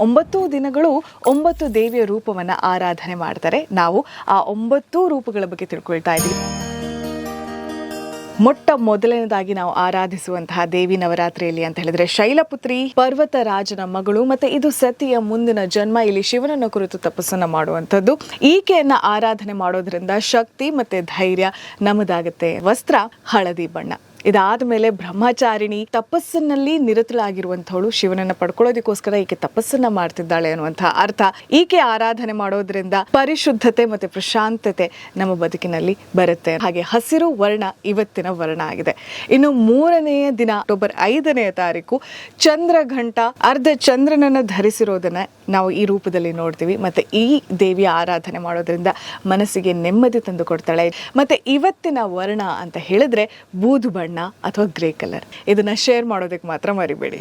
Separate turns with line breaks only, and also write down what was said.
9 ದಿನಗಳು 9 ದೇವಿಯ ರೂಪವನ್ನ ಆರಾಧನೆ ಮಾಡ್ತಾರೆ. ನಾವು ಆ 9 ರೂಪಗಳ ಬಗ್ಗೆ ತಿಳ್ಕೊಳ್ತಾ ಇದ್ದೀವಿ. ಮೊಟ್ಟ ಮೊದಲನೇದಾಗಿ ನಾವು ಆರಾಧಿಸುವಂತಹ ದೇವಿ ನವರಾತ್ರಿಯಲ್ಲಿ ಅಂತ ಹೇಳಿದ್ರೆ ಶೈಲಪುತ್ರಿ ಪರ್ವತರಾಜನ ಮಗಳು, ಮತ್ತೆ ಇದು ಸತಿಯ ಮುಂದಿನ ಜನ್ಮ. ಇಲ್ಲಿ ಶಿವನನ್ನು ಕುರಿತು ತಪಸ್ಸನ್ನ ಮಾಡುವಂಥದ್ದು. ಈಕೆಯನ್ನ ಆರಾಧನೆ ಮಾಡೋದ್ರಿಂದ ಶಕ್ತಿ ಮತ್ತೆ ಧೈರ್ಯ ನಮ್ಮದಾಗುತ್ತೆ. ವಸ್ತ್ರ ಹಳದಿ ಬಣ್ಣ. ಇದಾದ ಮೇಲೆ ಬ್ರಹ್ಮಚಾರಿಣಿ, ತಪಸ್ಸಿನಲ್ಲಿ ನಿರತಳಾಗಿರುವಂಥವಳು, ಶಿವನನ್ನ ಪಡ್ಕೊಳ್ಳೋದಕ್ಕೋಸ್ಕರ ಈಕೆ ತಪಸ್ಸನ್ನ ಮಾಡ್ತಿದ್ದಾಳೆ ಅನ್ನುವಂತಹ ಅರ್ಥ. ಈಕೆ ಆರಾಧನೆ ಮಾಡೋದ್ರಿಂದ ಪರಿಶುದ್ಧತೆ ಮತ್ತೆ ಪ್ರಶಾಂತತೆ ನಮ್ಮ ಬದುಕಿನಲ್ಲಿ ಬರುತ್ತೆ. ಹಾಗೆ ಹಸಿರು ವರ್ಣ ಇವತ್ತಿನ ವರ್ಣ ಆಗಿದೆ. ಇನ್ನು 3ನೆಯ ದಿನ ಅಕ್ಟೋಬರ್ 5ನೇ ತಾರೀಕು ಚಂದ್ರಘಂಟ, ಅರ್ಧ ಚಂದ್ರನನ್ನ ಧರಿಸಿರೋದನ್ನ ನಾವು ಈ ರೂಪದಲ್ಲಿ ನೋಡ್ತೀವಿ. ಮತ್ತೆ ಈ ದೇವಿಯ ಆರಾಧನೆ ಮಾಡೋದ್ರಿಂದ ಮನಸ್ಸಿಗೆ ನೆಮ್ಮದಿ ತಂದು ಕೊಡ್ತಾಳೆ. ಮತ್ತೆ ಇವತ್ತಿನ ವರ್ಣ ಅಂತ ಹೇಳಿದ್ರೆ ಬೂದು ಬಣ್ಣ ಅಥವಾ ಗ್ರೇ ಕಲರ್. ಇದನ್ನ ಶೇರ್ ಮಾಡೋದಕ್ಕೆ ಮಾತ್ರ ಮರಿಬೇಡಿ.